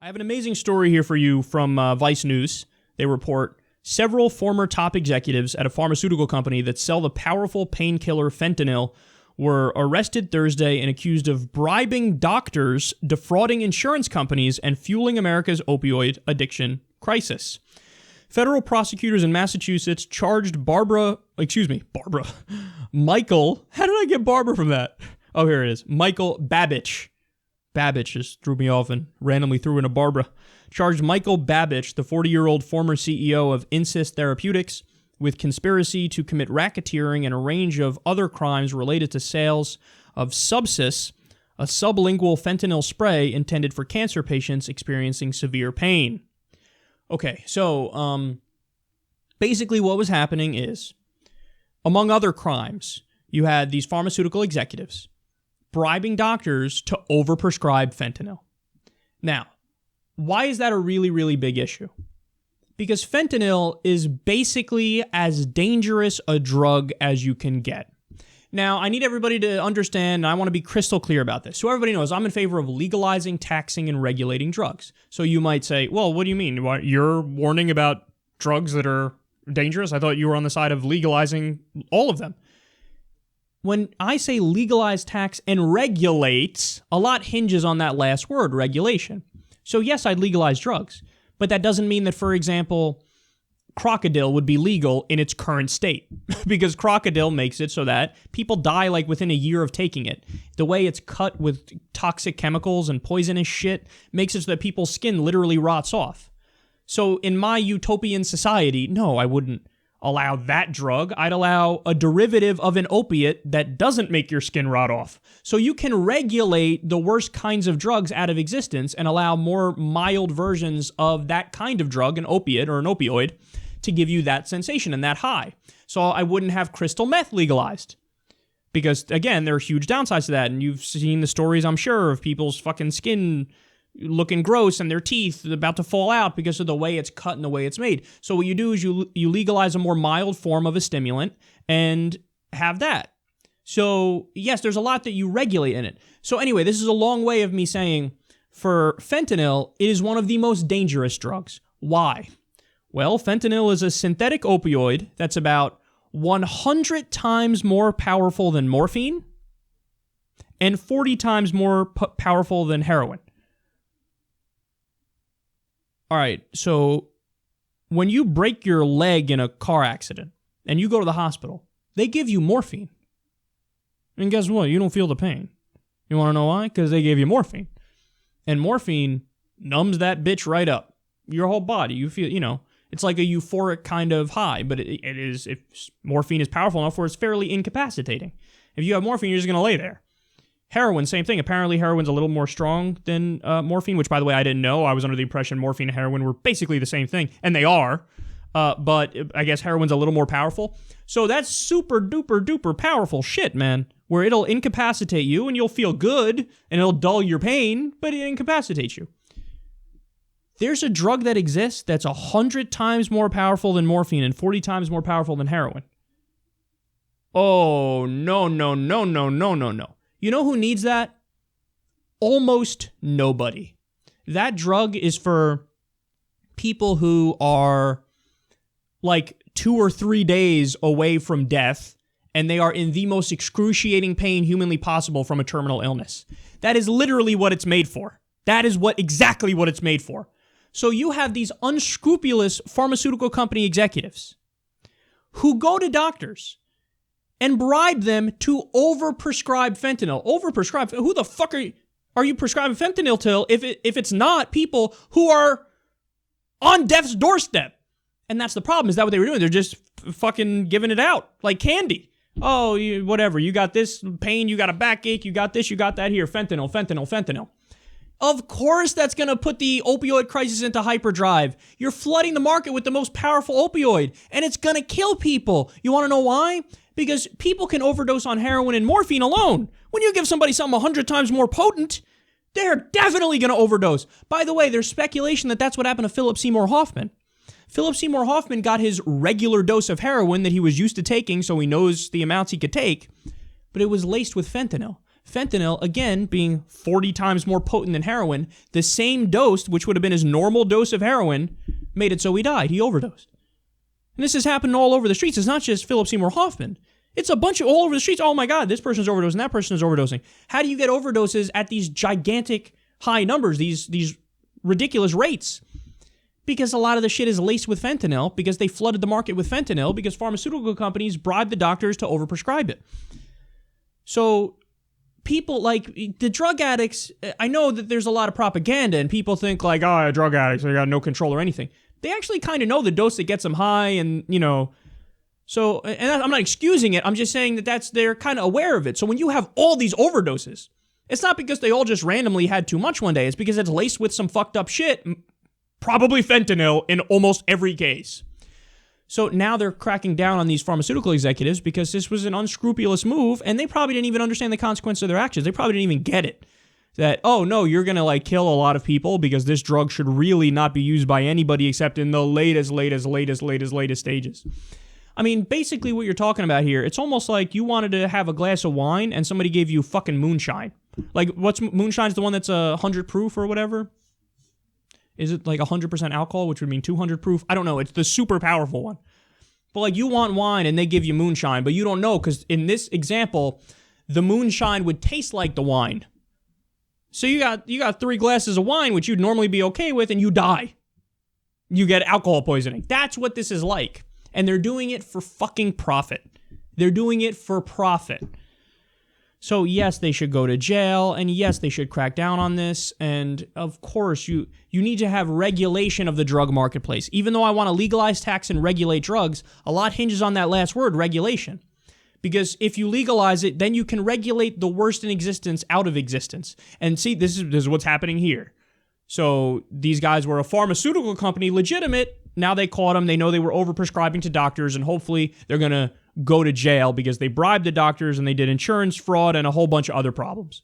I have an amazing story here for you from Vice News. They report several former top executives at a pharmaceutical company that sell the powerful painkiller fentanyl were arrested Thursday and accused of bribing doctors, defrauding insurance companies, and fueling America's opioid addiction crisis. Federal prosecutors in Massachusetts charged Michael, how did I get Barbara from that? Oh, here it is. Michael Babich. Babich just threw me off and randomly threw in a Barbara. Charged Michael Babich, the 40-year-old former CEO of Insys Therapeutics, with conspiracy to commit racketeering and a range of other crimes related to sales of Subsys, a sublingual fentanyl spray intended for cancer patients experiencing severe pain. Okay, so basically what was happening is, among other crimes, you had these pharmaceutical executives bribing doctors to overprescribe fentanyl. Now, why is that a really, really big issue? Because fentanyl is basically as dangerous a drug as you can get. Now, I need everybody to understand, and I want to be crystal clear about this. So everybody knows I'm in favor of legalizing, taxing, and regulating drugs. So you might say, well, what do you mean? You're warning about drugs that are dangerous? I thought you were on the side of legalizing all of them. When I say legalize, tax, and regulate, a lot hinges on that last word, regulation. So yes, I'd legalize drugs, but that doesn't mean that, for example, crocodile would be legal in its current state because crocodile makes it so that people die like within a year of taking it. The way it's cut with toxic chemicals and poisonous shit makes it so that people's skin literally rots off. So in my utopian society, no, I wouldn't allow that drug. I'd allow a derivative of an opiate that doesn't make your skin rot off. So you can regulate the worst kinds of drugs out of existence and allow more mild versions of that kind of drug, an opiate or an opioid, to give you that sensation and that high. So I wouldn't have crystal meth legalized. Because, again, there are huge downsides to that. And you've seen the stories, I'm sure, of people's fucking skin looking gross and their teeth about to fall out because of the way it's cut and the way it's made. So what you do is you legalize a more mild form of a stimulant and have that. So, yes, there's a lot that you regulate in it. So anyway, this is a long way of me saying for fentanyl, it is one of the most dangerous drugs. Why? Well, fentanyl is a synthetic opioid that's about 100 times more powerful than morphine and 40 times more powerful than heroin. All right, so when you break your leg in a car accident and you go to the hospital, they give you morphine. And guess what? You don't feel the pain. You want to know why? Because they gave you morphine. And morphine numbs that bitch right up. Your whole body. You feel, it's like a euphoric kind of high, but it is, if morphine is powerful enough where it's fairly incapacitating. If you have morphine, you're just going to lay there. Heroin, same thing. Apparently, heroin's a little more strong than morphine, which, by the way, I didn't know. I was under the impression morphine and heroin were basically the same thing, and they are. But I guess heroin's a little more powerful. So that's super duper duper powerful shit, man, where it'll incapacitate you and you'll feel good and it'll dull your pain, but it incapacitates you. There's a drug that exists that's 100 times more powerful than morphine and 40 times more powerful than heroin. Oh, no. You know who needs that? Almost nobody. That drug is for people who are like 2 or 3 days away from death, and they are in the most excruciating pain humanly possible from a terminal illness. That is literally what it's made for. That is exactly what it's made for. So you have these unscrupulous pharmaceutical company executives who go to doctors and bribe them to overprescribe fentanyl. Overprescribe? Who the fuck are you prescribing fentanyl to if it's not people who are on death's doorstep? And that's the problem. Is that what they were doing? They're just fucking giving it out like candy. Oh, whatever. You got this pain, you got a backache, you got this, you got that here. Fentanyl. Of course that's going to put the opioid crisis into hyperdrive. You're flooding the market with the most powerful opioid, and it's going to kill people. You want to know why? Because people can overdose on heroin and morphine alone. When you give somebody something 100 times more potent, they're definitely going to overdose. By the way, there's speculation that that's what happened to Philip Seymour Hoffman. Philip Seymour Hoffman got his regular dose of heroin that he was used to taking, so he knows the amounts he could take, but it was laced with fentanyl. Fentanyl, again, being 40 times more potent than heroin, the same dose, which would have been his normal dose of heroin, made it so he died. He overdosed. And this has happened all over the streets. It's not just Philip Seymour Hoffman. It's a bunch of all over the streets. Oh my God, this person's overdosing, that person is overdosing. How do you get overdoses at these gigantic high numbers, these ridiculous rates? Because a lot of the shit is laced with fentanyl, because they flooded the market with fentanyl, because pharmaceutical companies bribe the doctors to overprescribe it. So people like the drug addicts, I know that there's a lot of propaganda and people think like, oh, drug addicts, they got no control or anything. They actually kind of know the dose that gets them high and, so, and I'm not excusing it. I'm just saying that they're kind of aware of it. So when you have all these overdoses, it's not because they all just randomly had too much one day. It's because it's laced with some fucked up shit, probably fentanyl in almost every case. So now they're cracking down on these pharmaceutical executives because this was an unscrupulous move, and they probably didn't even understand the consequence of their actions. They probably didn't even get it. That, oh no, you're going to like kill a lot of people because this drug should really not be used by anybody except in the latest stages. I mean, basically what you're talking about here, it's almost like you wanted to have a glass of wine and somebody gave you fucking moonshine. Like, what's moonshine's the one that's 100 proof or whatever? Is it like 100% alcohol, which would mean 200 proof? I don't know. It's the super powerful one. But like you want wine and they give you moonshine, but you don't know because in this example, the moonshine would taste like the wine. So you got 3 glasses of wine, which you'd normally be okay with, and you die. You get alcohol poisoning. That's what this is like. And they're doing it for fucking profit. They're doing it for profit. So yes, they should go to jail, and yes, they should crack down on this, and of course, you need to have regulation of the drug marketplace. Even though I want to legalize, tax, and regulate drugs, a lot hinges on that last word, regulation. Because if you legalize it, then you can regulate the worst in existence out of existence. And see, this is what's happening here. So these guys were a pharmaceutical company, legitimate. Now they caught them. They know they were overprescribing to doctors, and hopefully they're going to go to jail because they bribed the doctors and they did insurance fraud and a whole bunch of other problems.